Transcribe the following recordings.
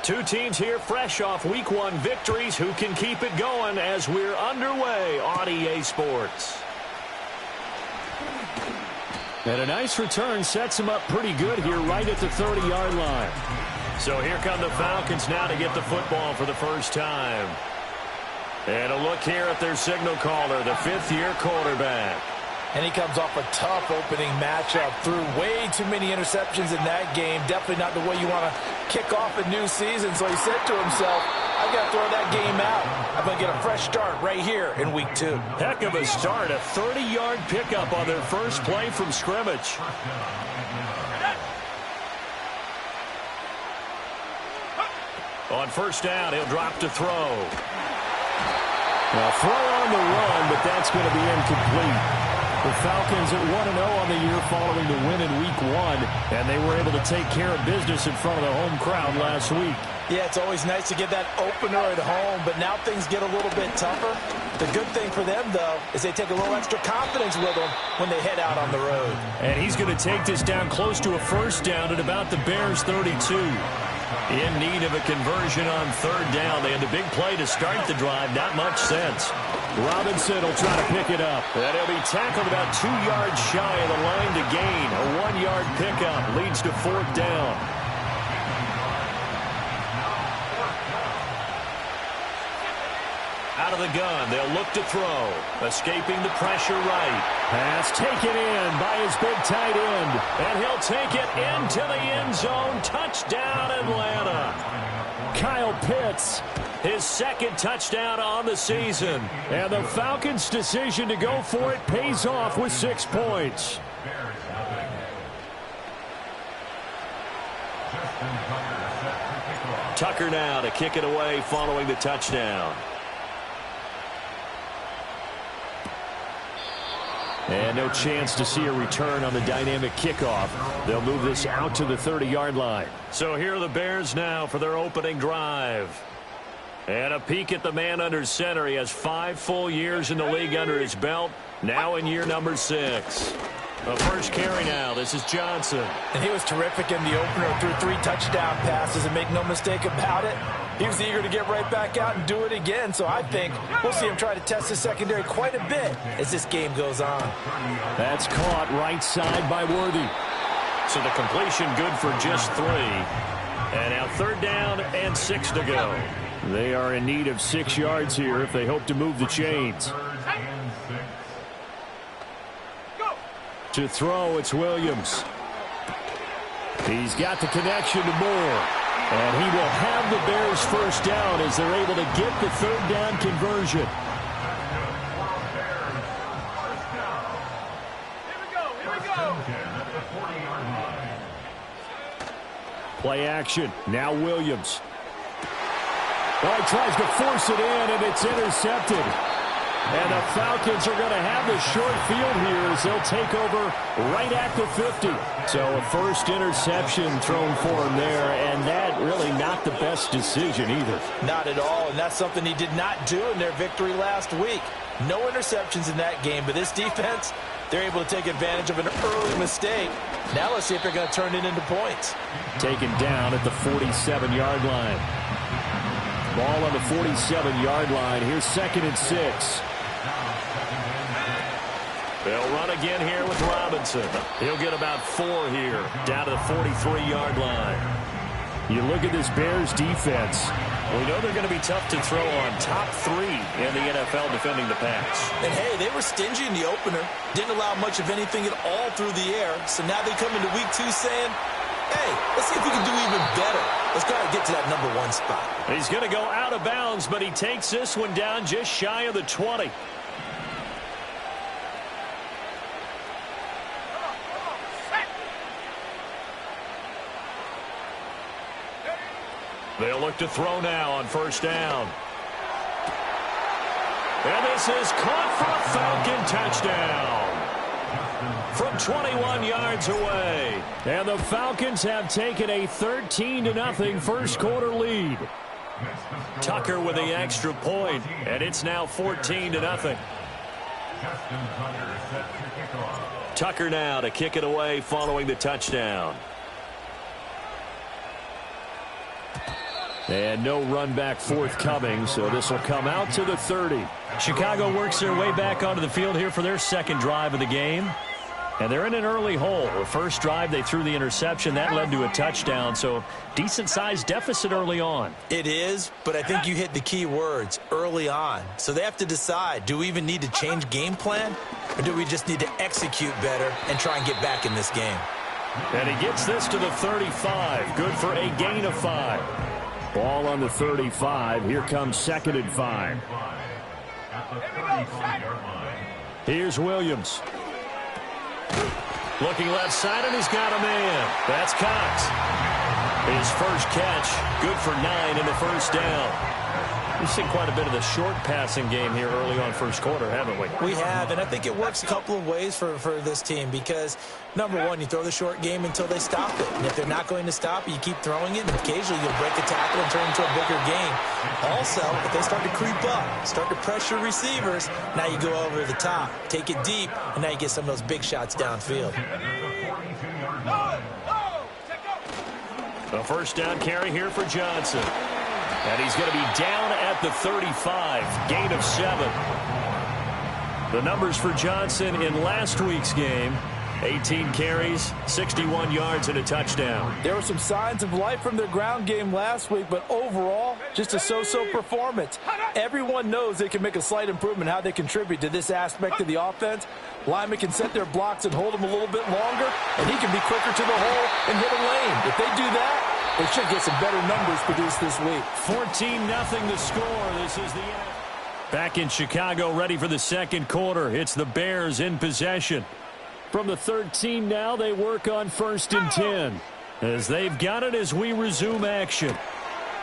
Two teams here fresh off Week 1 victories. Who can keep it going as we're underway on EA Sports? And a nice return sets him up pretty good here right at the 30-yard line. So here come the Falcons now to get the football for the first time. And a look here at their signal caller, the fifth-year quarterback. And he comes off a tough opening matchup. Threw way too many interceptions in that game. Definitely not the way you want to kick off a new season. So he said to himself, I've got to throw that game out. I'm going to get a fresh start right here in Week 2. Heck of a start. A 30-yard pickup on their first play from scrimmage. On first down, he'll drop to throw. Now, throw on the run, but that's going to be incomplete. The Falcons at 1-0 on the year following the win in Week 1, and they were able to take care of business in front of the home crowd last week. Yeah, it's always nice to get that opener at home, but now things get a little bit tougher. The good thing for them, though, is they take a little extra confidence with them when they head out on the road. And he's going to take this down close to a first down at about the Bears' 32. In need of a conversion on third down. They had the big play to start the drive. Not much sense. Robinson will try to pick it up. And he'll be tackled about 2 yards shy of the line to gain. A 1-yard pickup leads to fourth down. Out of the gun, they'll look to throw. Escaping the pressure right. Pass taken in by his big tight end. And he'll take it into the end zone. Touchdown, Atlanta. Kyle Pitts, his second touchdown on the season. And the Falcons' decision to go for it pays off with 6 points. Tucker now to kick it away following the touchdown. And no chance to see a return on the dynamic kickoff. They'll move this out to the 30-yard line. So here are the Bears now for their opening drive. And a peek at the man under center. He has 5 full years in the league under his belt. Now in year number 6. The first carry now. This is Johnson. And he was terrific in the opener. Threw 3 touchdown passes, and make no mistake about it, he was eager to get right back out and do it again. So I think we'll see him try to test his secondary quite a bit as this game goes on. That's caught right side by Worthy. So the completion good for just 3. And now third down and 6 to go. They are in need of 6 yards here if they hope to move the chains. To throw, it's Williams. He's got the connection to Moore. And he will have the Bears first down as they're able to get the third down conversion. Play action. Now Williams. Well, he tries to force it in, and it's intercepted. And the Falcons are going to have the short field here as they'll take over right at the 50. So a first interception thrown for him there, and that really not the best decision either. Not at all, and that's something he did not do in their victory last week. No interceptions in that game, but this defense, they're able to take advantage of an early mistake. Now let's see if they're going to turn it into points. Taken down at the 47-yard line. Ball on the 47-yard line. Here's 2nd and 6. They'll run again here with Robinson. He'll get about 4 here, down to the 43-yard line. You look at this Bears defense. We know they're going to be tough to throw on. Top 3 in the NFL defending the pass. And, hey, they were stingy in the opener. Didn't allow much of anything at all through the air. So now they come into Week 2 saying, hey, let's see if we can do even better. Let's try to get to that number 1 spot. He's going to go out of bounds, but he takes this one down just shy of the 20. They'll look to throw now on first down. And this is caught for a Falcon touchdown from 21 yards away. And the Falcons have taken a 13-0 first quarter lead. Tucker with the extra point, and it's now 14-0. Tucker now to kick it away following the touchdown. And no run back forthcoming, so this will come out to the 30. Chicago works their way back onto the field here for their second drive of the game. And they're in an early hole. The first drive, they threw the interception. That led to a touchdown, so decent-sized deficit early on. It is, but I think you hit the key words, early on. So they have to decide, do we even need to change game plan, or do we just need to execute better and try and get back in this game? And he gets this to the 35. Good for a gain of 5. Ball on the 35. Here comes 2nd and 5. Here's Williams. Looking left side, and he's got a man. That's Cox. His first catch, good for 9 in the first down. We've seen quite a bit of the short passing game here early on first quarter, haven't we? We have, and I think it works a couple of ways for this team because, number one, you throw the short game until they stop it. And if they're not going to stop it, you keep throwing it, and occasionally you'll break a tackle and turn it into a bigger game. Also, if they start to creep up, start to pressure receivers, now you go over the top, take it deep, and now you get some of those big shots downfield. A first down carry here for Johnson. And he's going to be down at the 35, gain of 7. The numbers for Johnson in last week's game, 18 carries, 61 yards, and a touchdown. There were some signs of life from their ground game last week, but overall, just a so-so performance. Everyone knows they can make a slight improvement how they contribute to this aspect of the offense. Linemen can set their blocks and hold them a little bit longer, and he can be quicker to the hole and hit a lane. If they do that, they should get some better numbers produced this week. 14-0 the score. This is the end. Back in Chicago, ready for the second quarter. It's the Bears in possession. From the 13 now, they work on 1st and 10. As they've got it as we resume action.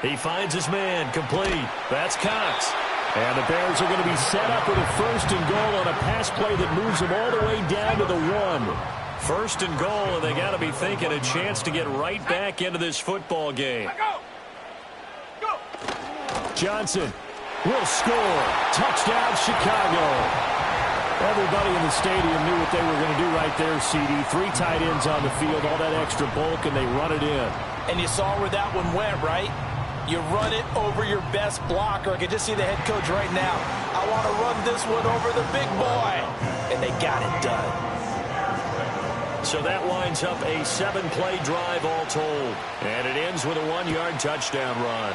He finds his man, complete. That's Cox. And the Bears are going to be set up with a 1st and goal on a pass play that moves them all the way down to the 1. 1st and goal, and they got to be thinking a chance to get right back into this football game. Johnson will score. Touchdown, Chicago. Everybody in the stadium knew what they were going to do right there, CD. 3 tight ends on the field, all that extra bulk, and they run it in. And you saw where that one went, right? You run it over your best blocker. I can just see the head coach right now. I want to run this one over the big boy. And they got it done. So that winds up a 7-play drive all told. And it ends with a 1-yard touchdown run.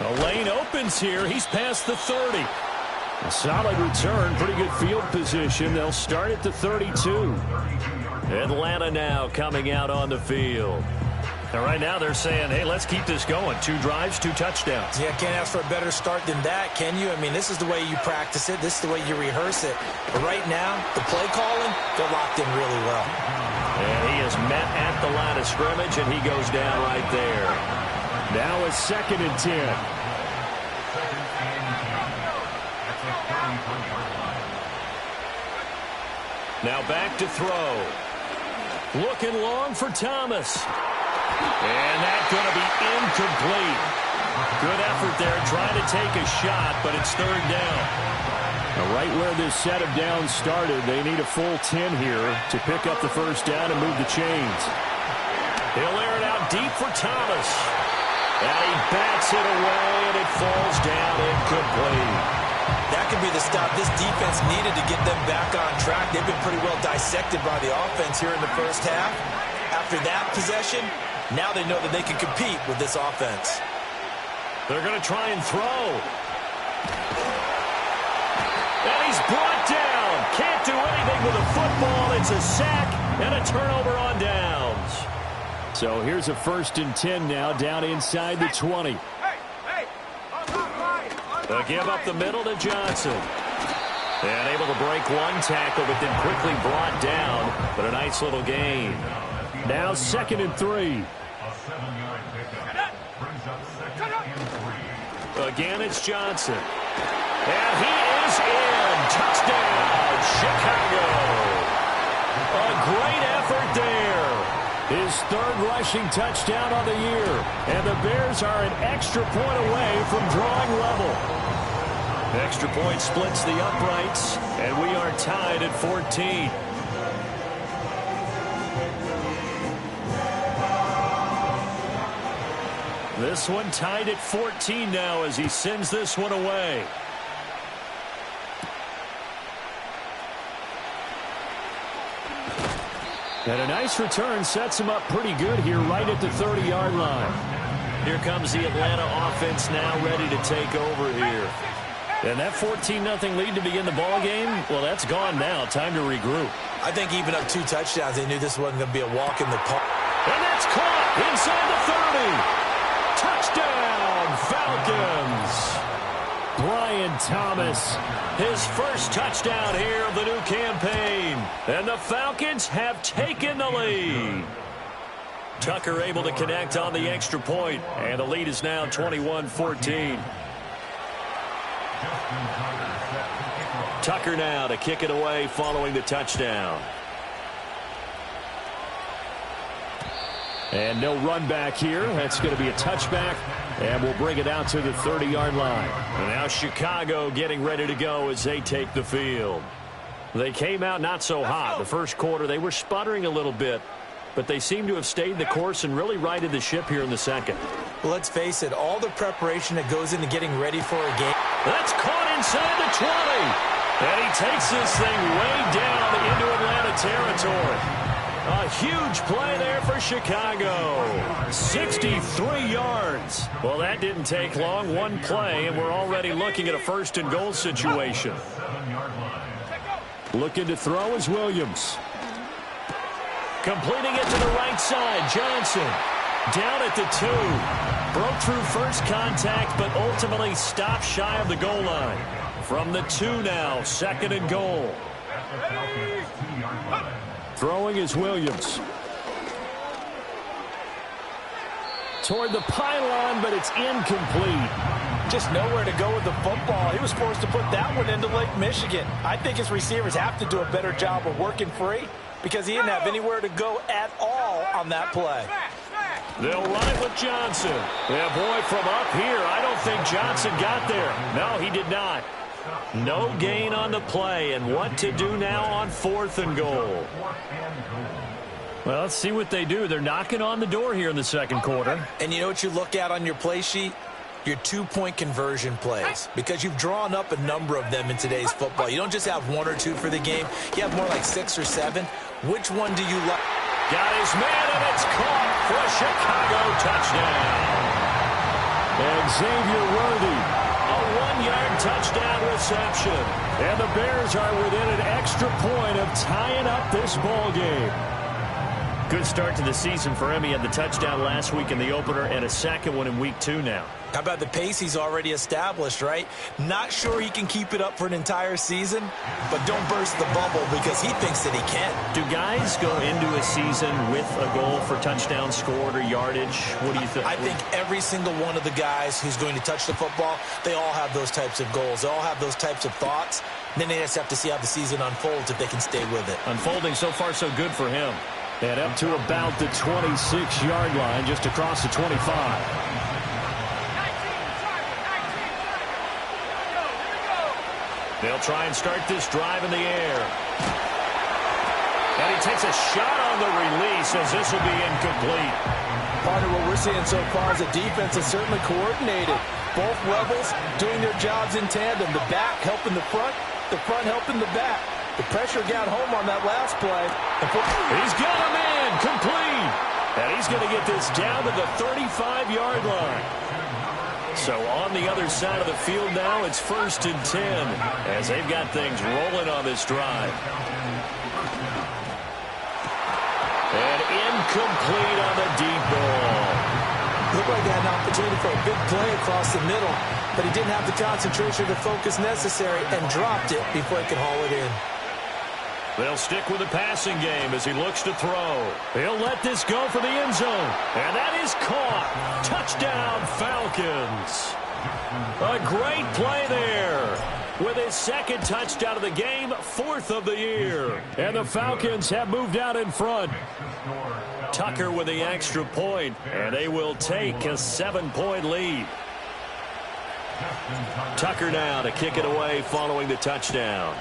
The lane opens here. He's past the 30. A solid return. Pretty good field position. They'll start at the 32. Atlanta now coming out on the field. And right now they're saying, hey, let's keep this going. 2 drives, 2 touchdowns. Yeah, can't ask for a better start than that, can you? I mean, this is the way you practice it. This is the way you rehearse it. But right now, the play calling, they're locked in really well. And he is met at the line of scrimmage, and he goes down right there. Now a 2nd and 10. Now back to throw. Looking long for Thomas. And that's going to be incomplete. Good effort there trying to take a shot, but it's 3rd down. Now right where this set of downs started, they need a full 10 here to pick up the 1st down and move the chains. He'll air it out deep for Thomas. And he bats it away, and it falls down incomplete. That could be the stop this defense needed to get them back on track. They've been pretty well dissected by the offense here in the first half. After that possession, now they know that they can compete with this offense. They're going to try and throw. And he's brought down. Can't do anything with a football. It's a sack and a turnover on downs. So here's a 1st and 10 now, down inside the 20. They'll give up the middle to Johnson. And able to break 1 tackle, but then quickly brought down. But a nice little gain. Now 2nd and 3. Again, it's Johnson. And he is in. Touchdown, Chicago. A great effort there. His 3rd rushing touchdown on the year. And the Bears are an extra point away from drawing level. Extra point splits the uprights, and we are tied at 14. This one tied at 14 now as he sends this one away. And a nice return sets him up pretty good here right at the 30-yard line. Here comes the Atlanta offense now ready to take over here. And that 14-0 lead to begin the ball game, well, that's gone now. Time to regroup. I think even up 2 touchdowns, they knew this wasn't going to be a walk in the park. And that's caught inside the 30. Touchdown, Falcons. Brian Thomas, his first touchdown here of the new campaign. And the Falcons have taken the lead. Tucker able to connect on the extra point, and the lead is now 21-14. Tucker now to kick it away following the touchdown. And no run back here. That's going to be a touchback, and we'll bring it out to the 30-yard line. And now Chicago getting ready to go as they take the field. They came out not so hot. The first quarter, they were sputtering a little bit, but they seem to have stayed the course and really righted the ship here in the second. Well, let's face it, all the preparation that goes into getting ready for a game. That's caught inside the 20. And he takes this thing way down into Atlanta territory. A huge play there for Chicago. 63 yards. Well, that didn't take long. One play, and we're already looking at a first-and-goal situation. Looking to throw is Williams. Completing it to the right side, Johnson. Down at the 2. Broke through first contact, but ultimately stopped shy of the goal line. From the 2 now, 2nd and goal. Throwing is Williams. Toward the pylon, but it's incomplete. Just nowhere to go with the football. He was forced to put that one into Lake Michigan. I think his receivers have to do a better job of working free because he didn't have anywhere to go at all on that play. They'll run it with Johnson. Yeah, boy, from up here, I don't think Johnson got there. No, he did not. No gain on the play, and what to do now on 4th and goal. Well, let's see what they do. They're knocking on the door here in the second quarter. And you know what you look at on your play sheet? Your 2-point conversion plays, because you've drawn up a number of them in today's football. You don't just have 1 or 2 for the game. You have more like 6 or 7. Which one do you like? Got his man, and it's caught for a Chicago touchdown. And Xavier Worthy, a 1-yard touchdown reception. And the Bears are within an extra point of tying up this ball game. Good start to the season for him. He had the touchdown last week in the opener and a second one in week 2 now. How about the pace he's already established, right? Not sure he can keep it up for an entire season, but don't burst the bubble because he thinks that he can. Do guys go into a season with a goal for touchdowns scored or yardage? What do you think? I think every single one of the guys who's going to touch the football, they all have those types of goals. They all have those types of thoughts. And then they just have to see how the season unfolds if they can stay with it. Unfolding so far so good for him. And up to about the 26-yard line, just across the 25. They'll try and start this drive in the air. And he takes a shot on the release as this will be incomplete. Part of what we're seeing so far is the defense is certainly coordinated. Both levels doing their jobs in tandem. The back helping the front helping the back. The pressure got home on that last play. He's got him in, complete. And he's going to get this down to the 35-yard line. So on the other side of the field now, it's 1st and 10 as they've got things rolling on this drive. And incomplete on the deep ball. Looked like he had an opportunity for a big play across the middle, but he didn't have the concentration or the focus necessary and dropped it before he could haul it in. They'll stick with the passing game as he looks to throw. He'll let this go for the end zone. And that is caught. Touchdown, Falcons. A great play there. With his 2nd touchdown of the game, 4th of the year. And the Falcons have moved out in front. Tucker with the extra point, and they will take a 7-point lead. Tucker now to kick it away following the touchdown.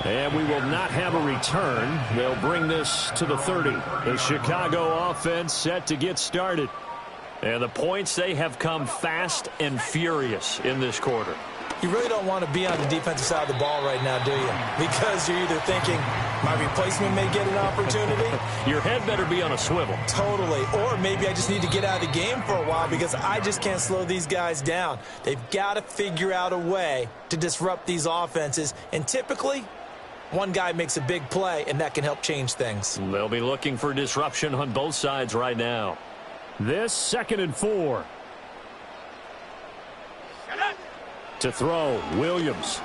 And we will not have a return. They'll bring this to the 30. The Chicago offense set to get started. And the points, they have come fast and furious in this quarter. You really don't want to be on the defensive side of the ball right now, do you? Because you're either thinking, my replacement may get an opportunity. Your head better be on a swivel. Totally. Or maybe I just need to get out of the game for a while because I just can't slow these guys down. They've got to figure out a way to disrupt these offenses. And typically, one guy makes a big play, and that can help change things. They'll be looking for disruption on both sides right now. This 2nd and 4. To throw, Williams.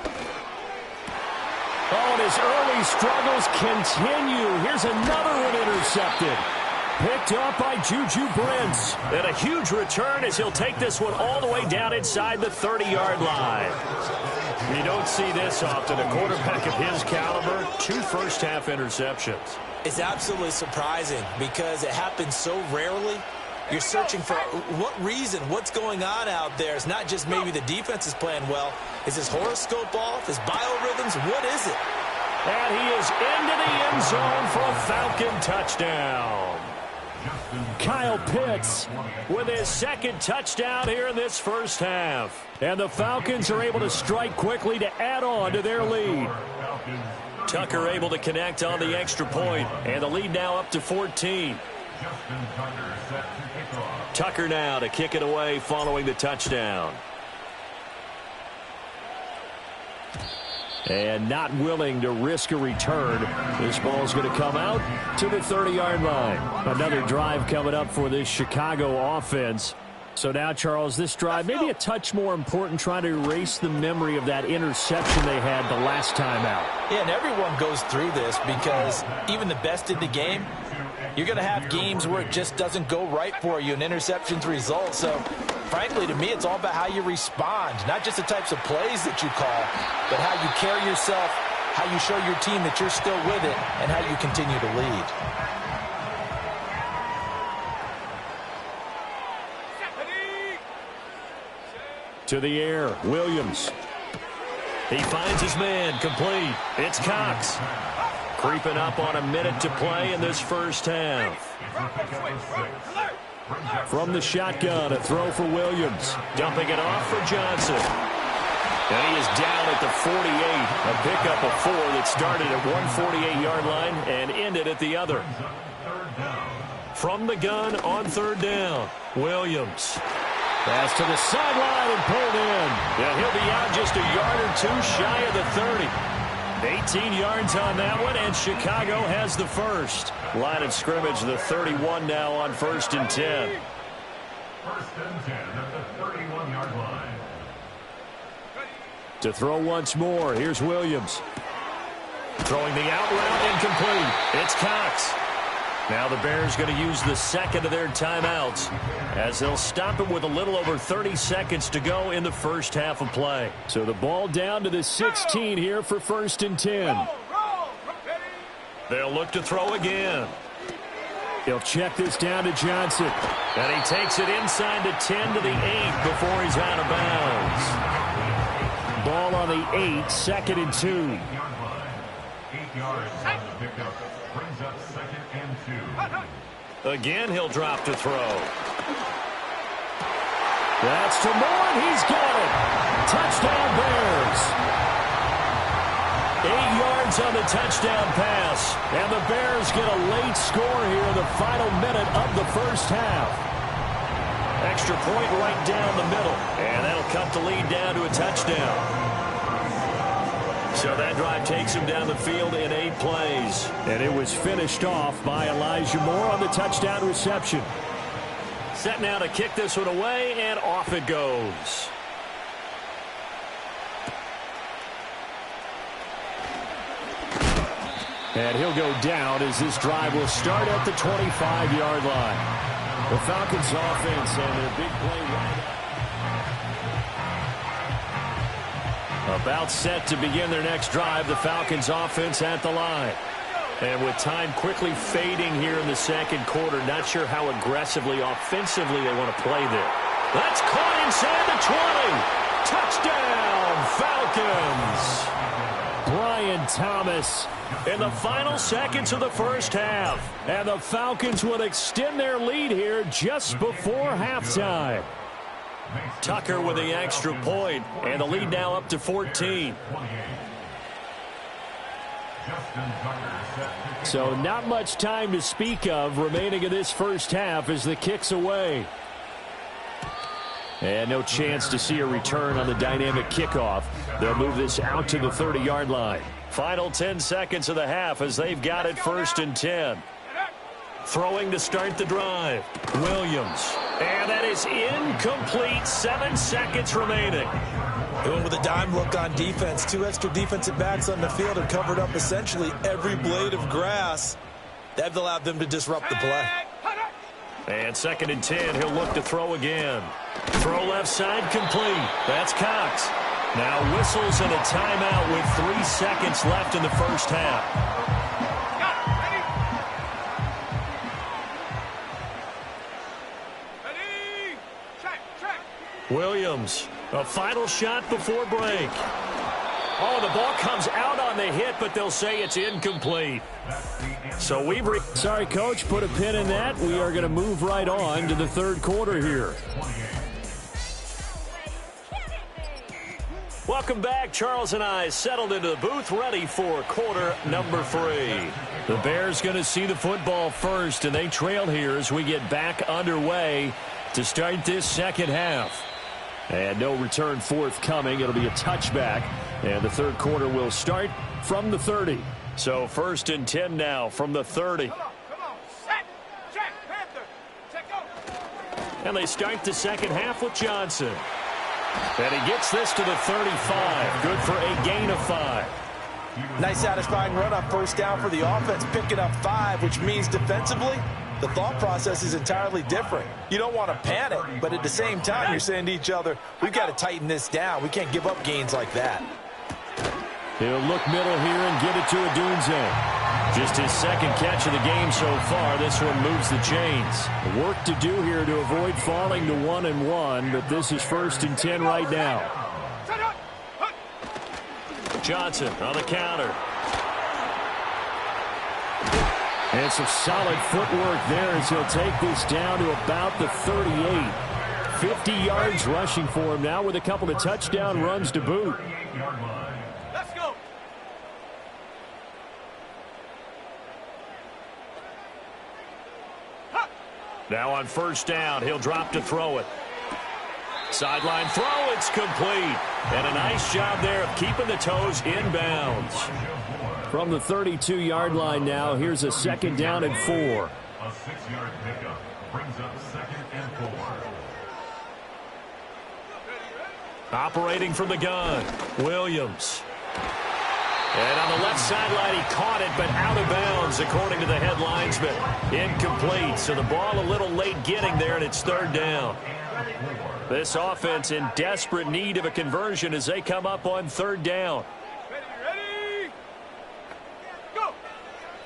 Oh, and his early struggles continue. Here's another one intercepted. Picked up by Juju Brents. And a huge return as he'll take this one all the way down inside the 30-yard line. You don't see this often. A quarterback of his caliber, 2 first-half interceptions. It's absolutely surprising because it happens so rarely. You're searching for what reason, what's going on out there. It's not just maybe the defense is playing well. Is his horoscope off? His biorhythms? What is it? And he is into the end zone for a Falcon touchdown. Kyle Pitts with his 2nd touchdown here in this first half. And the Falcons are able to strike quickly to add on to their lead. Tucker able to connect on the extra point, and the lead now up to 14. Tucker now to kick it away following the touchdown. And not willing to risk a return. This ball's going to come out to the 30-yard line. Another drive coming up for this Chicago offense. So now, Charles, this drive maybe a touch more important, trying to erase the memory of that interception they had the last time out. Yeah, and everyone goes through this because even the best in the game, you're going to have games where it just doesn't go right for you and interceptions result. So, frankly, to me, it's all about how you respond, not just the types of plays that you call, but how you carry yourself, how you show your team that you're still with it, and how you continue to lead. To the air, Williams. He finds his man, complete. It's Cox. Creeping up on a minute to play in this first half. From the shotgun, a throw for Williams. Dumping it off for Johnson. And he is down at the 48. A pickup of 4 that started at one 48-yard line and ended at the other. From the gun on 3rd down, Williams. Pass to the sideline and pulled in. Yeah, he'll be out just a yard or 2 shy of the 30. 18 yards on that one, and Chicago has the first. Line of scrimmage, the 31 now on 1st and 10. 1st and 10 at the 31-yard line. To throw once more, here's Williams. Throwing the out route incomplete. It's Cox. Now the Bears going to use the 2nd of their timeouts as they'll stop it with a little over 30 seconds to go in the first half of play. So the ball down to the 16 here for 1st and 10. They'll look to throw again. He'll check this down to Johnson. And he takes it inside the 10 to the 8 before he's out of bounds. Ball on the 8, 2nd and 2. 8 yards on the pickup. Brings up 2nd and 2. Again, he'll drop to throw. That's to Moore, and he's got it. Touchdown, Bears. 8 yards on the touchdown pass. And the Bears get a late score here in the final minute of the first half. Extra point right down the middle. And that'll cut the lead down to a touchdown. So that drive takes him down the field in 8 plays. And it was finished off by Elijah Moore on the touchdown reception. Set now to kick this one away, and off it goes. And he'll go down as this drive will start at the 25-yard line. The Falcons offense and their big play right up. About set to begin their next drive, the Falcons offense at the line. And with time quickly fading here in the second quarter, not sure how aggressively, offensively they want to play there. That's caught inside the 20. Touchdown, Falcons. Brian Thomas in the final seconds of the first half. And the Falcons will extend their lead here just before halftime. Tucker with the extra point, and the lead now up to 14. So not much time to speak of remaining in this first half as the kick's away. And no chance to see a return on the dynamic kickoff. They'll move this out to the 30-yard line. Final 10 seconds of the half as they've got it 1st and 10. Throwing to start the drive. Williams. And that is incomplete. 7 seconds remaining. Going with a dime look on defense. 2 extra defensive backs on the field and covered up essentially every blade of grass. That allowed them to disrupt the play. And 2nd and 10, he'll look to throw again. Throw left side complete. That's Cox. Now whistles and a timeout with 3 seconds left in the first half. Williams, a final shot before break. Oh, the ball comes out on the hit, but they'll say it's incomplete. So sorry, Coach, put a pin in that. We are going to move right on to the 3rd quarter here. Welcome back. Charles and I settled into the booth, ready for quarter number 3. The Bears going to see the football first, and they trail here as we get back underway to start this second half. And no return forthcoming. It'll be a touchback. And the 3rd quarter will start from the 30. So 1st and 10 now from the 30. Come on. Set. Check. Panther. Check go. And they start the second half with Johnson. And he gets this to the 35. Good for a gain of 5. Nice satisfying run on 1st down for the offense, picking up 5, which means defensively, the thought process is entirely different. You don't want to panic, but at the same time, you're saying to each other, we've got to tighten this down. We can't give up gains like that. He'll look middle here and get it to Odunze. Just his 2nd catch of the game so far. This one moves the chains. Work to do here to avoid falling to 1-1, but this is 1st and 10 right now. Johnson on the counter. And some solid footwork there as he'll take this down to about the 38. 50 yards rushing for him now with a couple of touchdown runs to boot. Let's go. Now on 1st down, he'll drop to throw it. Sideline throw, it's complete. And a nice job there of keeping the toes inbounds. From the 32-yard line now, here's a 2nd down and 4. A 6-yard pickup brings up 2nd and 4. Operating from the gun, Williams. And on the left sideline, he caught it, but out of bounds, according to the head linesman. Incomplete, so the ball a little late getting there, and it's 3rd down. This offense in desperate need of a conversion as they come up on 3rd down. Ready. Go.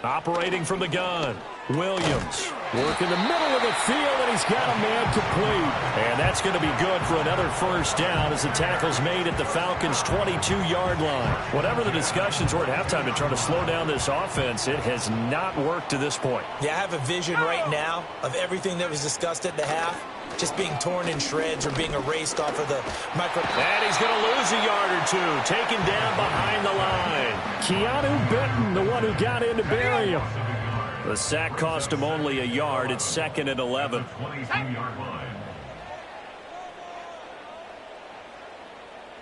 Operating from the gun, Williams. Work in the middle of the field, and he's got a man complete. And that's going to be good for another 1st down as the tackle's made at the Falcons' 22-yard line. Whatever the discussions were at halftime to try to slow down this offense, it has not worked to this point. Yeah, I have a vision right now of everything that was discussed at the half just being torn in shreds or being erased off of the micro. And he's going to lose a yard or 2, taken down behind the line. Keanu Benton, the one who got in to bury him. The sack cost him only a yard. It's 2nd and 11. 22-yard line.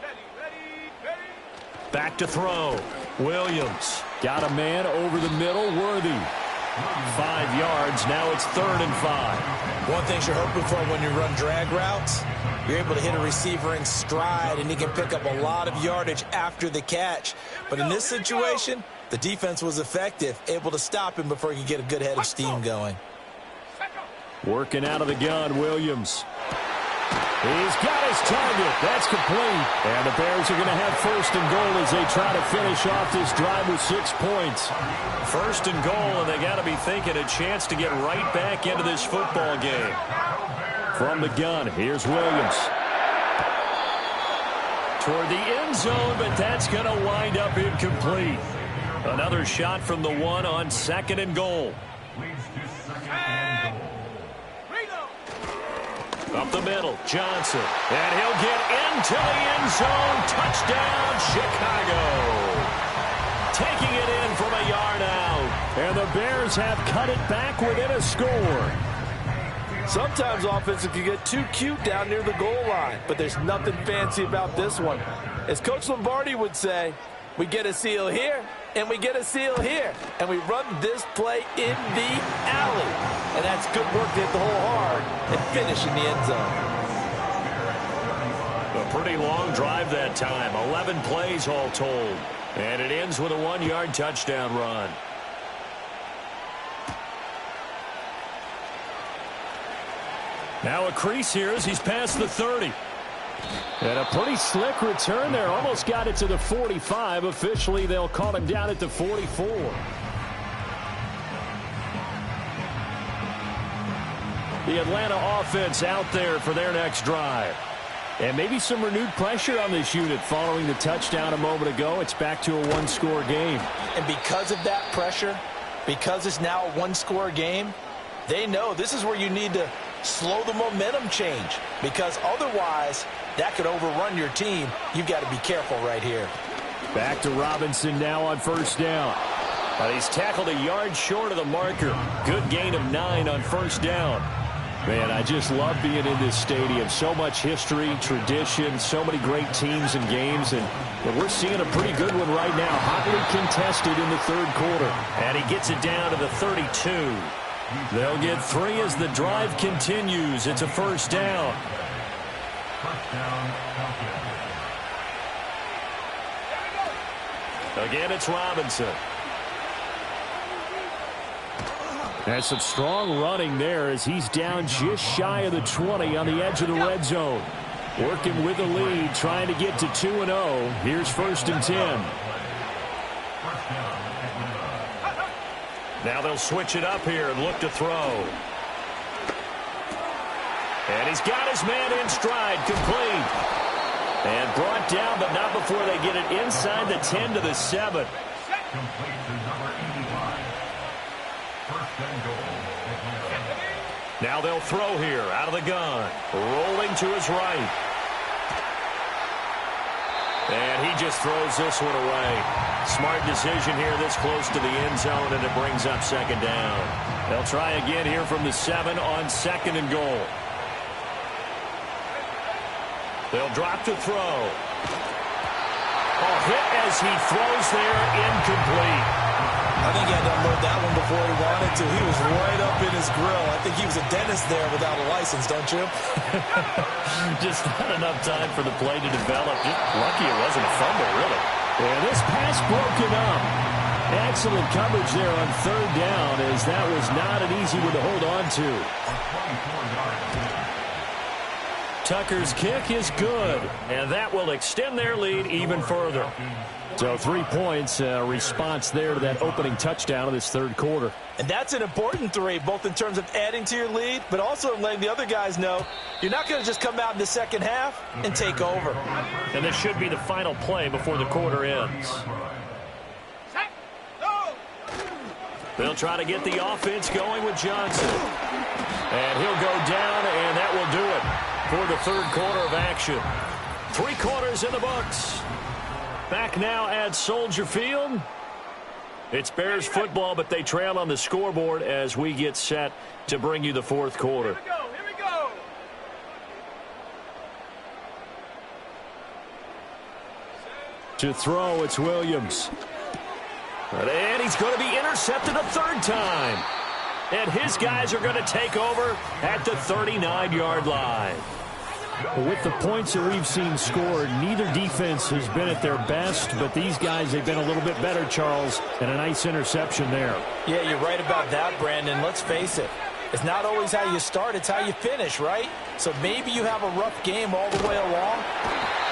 Ready. Back to throw. Williams got a man over the middle. Worthy. 5 yards. Now it's 3rd and 5. One thing you're hoping for when you run drag routes, you're able to hit a receiver in stride, and he can pick up a lot of yardage after the catch. But in this situation, the defense was effective, able to stop him before he could get a good head of steam going. Working out of the gun, Williams. He's got his target. That's complete. And the Bears are going to have 1st and goal as they try to finish off this drive with 6 points. 1st and goal, and they got to be thinking a chance to get right back into this football game. From the gun, here's Williams. toward the end zone, but that's going to wind up incomplete. Another shot from the one on 2nd and goal. Leads to second and goal. Up the middle, Johnson. And he'll get into the end zone. Touchdown, Chicago. Taking it in from a yard out. And the Bears have cut it back within a score. Sometimes offenses can get too cute down near the goal line, but there's nothing fancy about this one. As Coach Lombardi would say, we get a seal here, and we get a seal here, and we run this play in the alley. And that's good work to hit the hole hard and finish in the end zone. A pretty long drive that time, 11 plays all told. And it ends with a 1-yard touchdown run. Now a crease here as he's past the 30. And a pretty slick return there. Almost got it to the 45. Officially, they'll call him down at the 44. The Atlanta offense out there for their next drive. And maybe some renewed pressure on this unit following the touchdown a moment ago. It's back to a one-score game. And because of that pressure, because it's now a one-score game, they know this is where you need to slow the momentum change, because otherwise that could overrun your team. You've got to be careful right here. Back to Robinson now on 1st down. But he's tackled a yard short of the marker. Good gain of 9 on 1st down. Man, I just love being in this stadium. So much history, tradition, so many great teams and games, and we're seeing a pretty good one right now. Hotly contested in the 3rd quarter. And he gets it down to the 32. They'll get 3 as the drive continues. It's a 1st down. First down, Falcons. Again, it's Robinson. There's some strong running there as he's down just shy of the 20 on the edge of the red zone. Working with the lead, trying to get to 2-0. Here's 1st and 10. Now they'll switch it up here and look to throw. And he's got his man in stride, complete. And brought down, but not before they get it inside the 10 to the 7. Complete to number 85. First and goal. Now they'll throw here out of the gun. Rolling to his right. And he just throws this one away. Smart decision here this close to the end zone, and it brings up 2nd down. They'll try again here from the 7 on 2nd and goal. They'll drop to throw. Oh, hit as he throws there, incomplete. I think he had to unload that one before he wanted to. He was right up in his grill. I think he was a dentist there without a license, don't you? Just not enough time for the play to develop. Just lucky it wasn't a fumble, really. And this pass broken up. Excellent coverage there on 3rd down, as that was not an easy one to hold on to. Tucker's kick is good, and that will extend their lead even further. So 3 points, response there to that opening touchdown of this 3rd quarter. And that's an important 3, both in terms of adding to your lead, but also letting the other guys know you're not going to just come out in the 2nd half and take over. And this should be the final play before the quarter ends. They'll try to get the offense going with Johnson. And he'll go down, and that will do it for the 3rd quarter of action. 3 quarters in the books. Back now at Soldier Field. It's Bears football, but they trail on the scoreboard as we get set to bring you the 4th quarter. Here we go. To throw, it's Williams. And he's going to be intercepted a 3rd time. And his guys are going to take over at the 39-yard line. With the points that we've seen scored, neither defense has been at their best, but these guys, they've been a little bit better, Charles, and a nice interception there. Yeah, you're right about that, Brandon. Let's face it. It's not always how you start, it's how you finish, right? So maybe you have a rough game all the way along.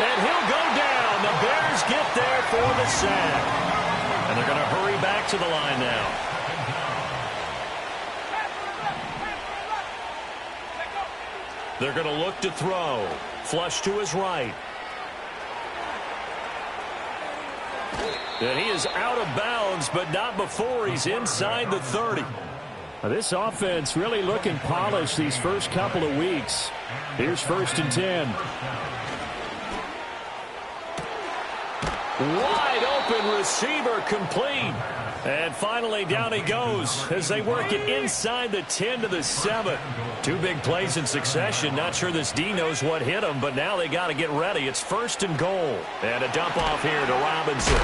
And he'll go down. The Bears get there for the sack. And they're going to hurry back to the line now. They're going to look to throw. Flush to his right. And he is out of bounds, but not before he's inside the 30. Now, this offense really looking polished these first couple of weeks. Here's 1st and 10. Wide open receiver complete. And finally down he goes as they work it inside the 10 to the 7. 2 big plays in succession. Not sure this D knows what hit him, but now they got to get ready. It's 1st and goal. And a dump off here to Robinson.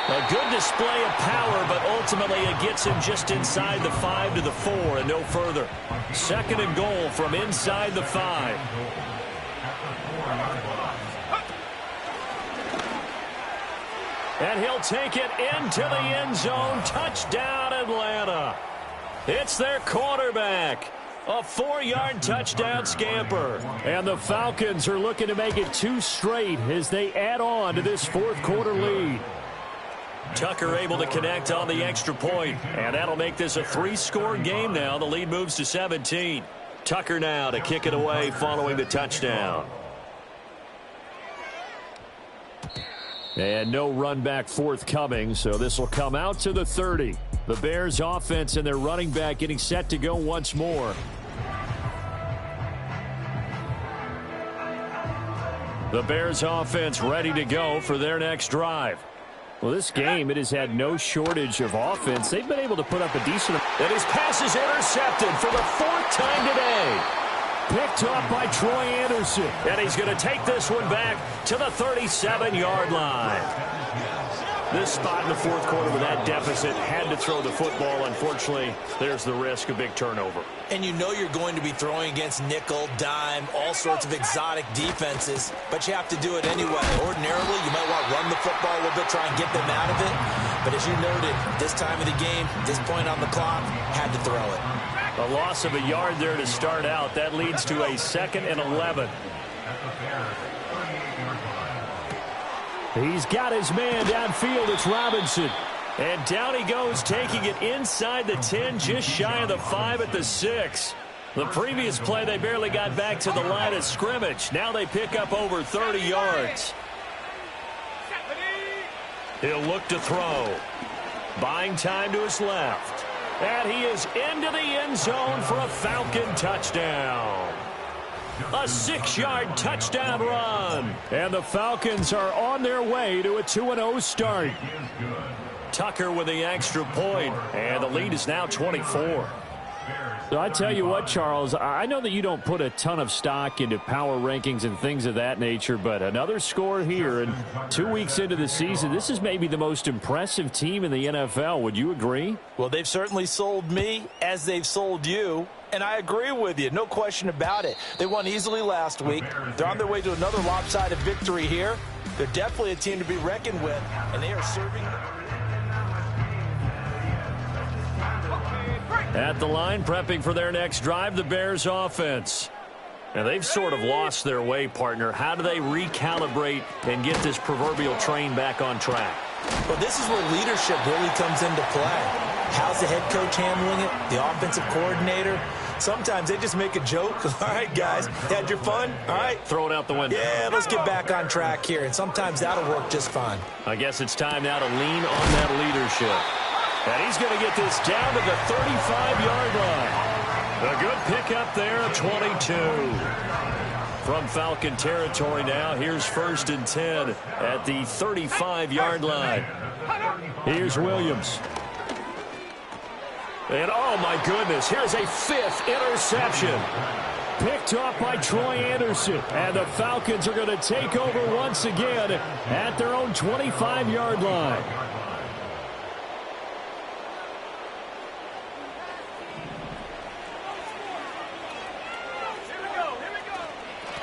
A good display of power, but ultimately it gets him just inside the 5 to the 4 and no further. 2nd and goal from inside the 5. And he'll take it into the end zone. Touchdown, Atlanta. It's their quarterback. A 4-yard touchdown scamper. And the Falcons are looking to make it 2 straight as they add on to this 4th quarter lead. Tucker able to connect on the extra point. And that'll make this a 3-score game now. The lead moves to 17. Tucker now to kick it away following the touchdown. And no run back forthcoming, so this will come out to the 30. The Bears offense and their running back getting set to go once more. The Bears offense ready to go for their next drive. Well, this game, it has had no shortage of offense. They've been able to put up a decent... And his pass is intercepted for the 4th time today. Picked up by Troy Anderson. And he's going to take this one back to the 37-yard line. This spot in the 4th quarter with that deficit had to throw the football. Unfortunately, there's the risk of big turnover. And you know you're going to be throwing against nickel, dime, all sorts of exotic defenses, but you have to do it anyway. Ordinarily, you might want to run the football a little bit, try and get them out of it. But as you noted, this time of the game, this point on the clock, had to throw it. A loss of a yard there to start out. That leads to a 2nd and 11. He's got his man downfield. It's Robinson. And down he goes, taking it inside the 10, just shy of the 5 at the 6. The previous play, they barely got back to the line of scrimmage. Now they pick up over 30 yards. He'll look to throw. Buying time to his left. And he is into the end zone for a Falcon touchdown. A 6-yard touchdown run. And the Falcons are on their way to a 2-0 start. Tucker with the extra point, and the lead is now 24. So I tell you what, Charles, I know that you don't put a ton of stock into power rankings and things of that nature, but another score here, and 2 weeks into the season, this is maybe the most impressive team in the NFL. Would you agree? Well, they've certainly sold me as they've sold you. And I agree with you, no question about it. They won easily last week. They're on their way to another lopsided victory here. They're definitely a team to be reckoned with, and they are serving. At the line, prepping for their next drive, the Bears offense. And they've sort of lost their way, partner. How do they recalibrate and get this proverbial train back on track? Well, this is where leadership really comes into play. How's the head coach handling it? The offensive coordinator? Sometimes they just make a joke. All right, guys, had your fun? All right. Throw it out the window. Yeah, let's get back on track here. And sometimes that'll work just fine. I guess it's time now to lean on that leadership. And he's going to get this down to the 35-yard line. A good pickup there of 22. From Falcon territory now, here's 1st and 10 at the 35-yard line. Here's Williams. And, oh, my goodness, here's a 5th interception. Picked off by Troy Anderson. And the Falcons are going to take over once again at their own 25-yard line.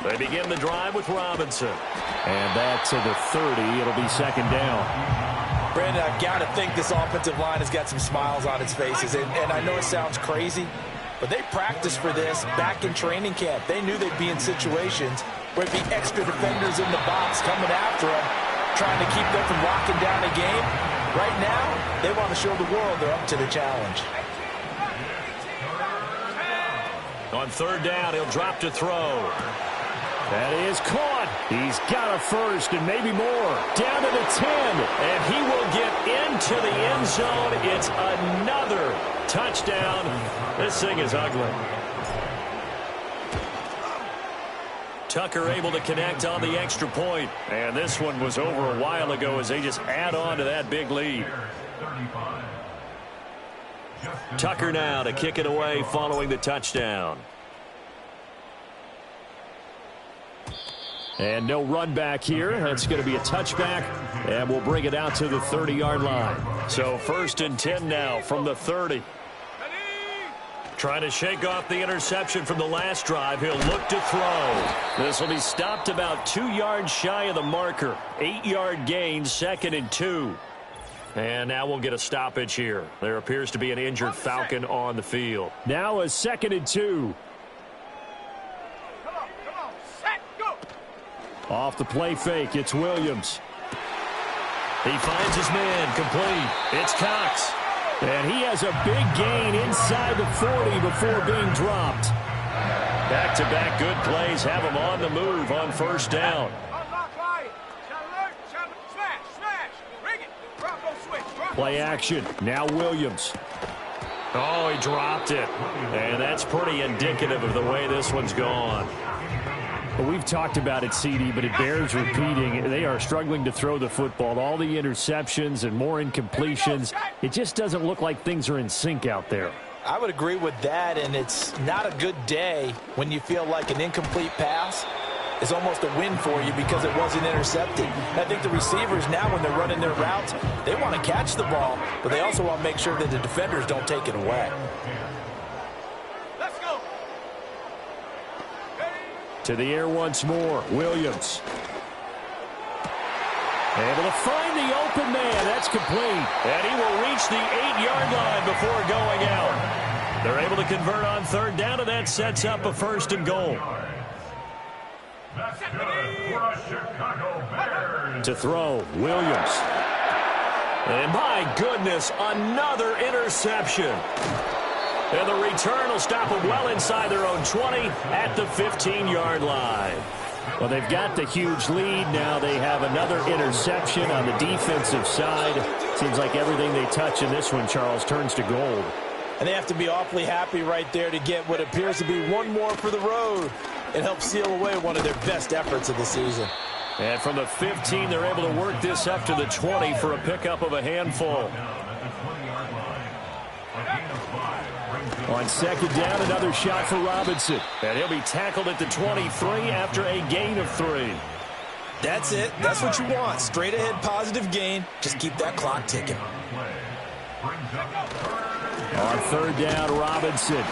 They begin the drive with Robinson. And that's to the 30. It'll be 2nd down. Brandon, I've got to think this offensive line has got some smiles on its faces. And I know it sounds crazy, but they practiced for this back in training camp. They knew they'd be in situations where it'd be extra defenders in the box coming after them, trying to keep them from locking down a game. Right now, they want to show the world they're up to the challenge. On 3rd down, he'll drop to throw. That is caught. He's got a first and maybe more. Down to the 10, and he will get into the end zone. It's another touchdown. This thing is ugly. Tucker able to connect on the extra point. And this one was over a while ago as they just add on to that big lead. Tucker now to kick it away following the touchdown. And no run back here. That's going to be a touchback, and we'll bring it out to the 30-yard line. So 1st and 10 now from the 30. Trying to shake off the interception from the last drive. He'll look to throw. This will be stopped about 2 yards shy of the marker. 8-yard gain, 2nd and 2. And now we'll get a stoppage here. There appears to be an injured Falcon on the field. Now a 2nd and 2. Off the play fake, it's Williams. He finds his man, complete. It's Cox. And he has a big gain inside the 40 before being dropped. Back-to-back good plays have him on the move on 1st down. Play action. Now Williams. Oh, he dropped it. And that's pretty indicative of the way this one's gone. Well, we've talked about it, CD, but it bears repeating. They are struggling to throw the football. All the interceptions and more incompletions. It just doesn't look like things are in sync out there. I would agree with that, and it's not a good day when you feel like an incomplete pass is almost a win for you because it wasn't intercepted. I think the receivers now, when they're running their routes, they want to catch the ball, but they also want to make sure that the defenders don't take it away. To the air once more. Williams. Able to find the open man. That's complete. And he will reach the 8-yard line before going out. They're able to convert on 3rd down, and that sets up a 1st and goal. That's good for a Chicago Bears. To throw, Williams. And my goodness, another interception. And the return will stop them well inside their own 20 at the 15-yard line. Well, they've got the huge lead. Now they have another interception on the defensive side. Seems like everything they touch in this one, Charles, turns to gold. And they have to be awfully happy right there to get what appears to be one more for the road. It helps seal away one of their best efforts of the season. And from the 15, they're able to work this up to the 20 for a pickup of a handful. On 2nd down, another shot for Robinson. And he'll be tackled at the 23 after a gain of 3. That's it. That's what you want. Straight ahead positive gain. Just keep that clock ticking. On 3rd down, Robinson.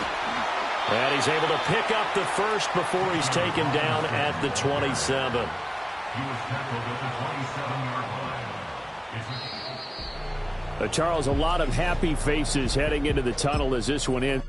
And he's able to pick up the first before he's taken down at the 27. He was tackled at the 27-yard line. Charles, a lot of happy faces heading into the tunnel as this one ends.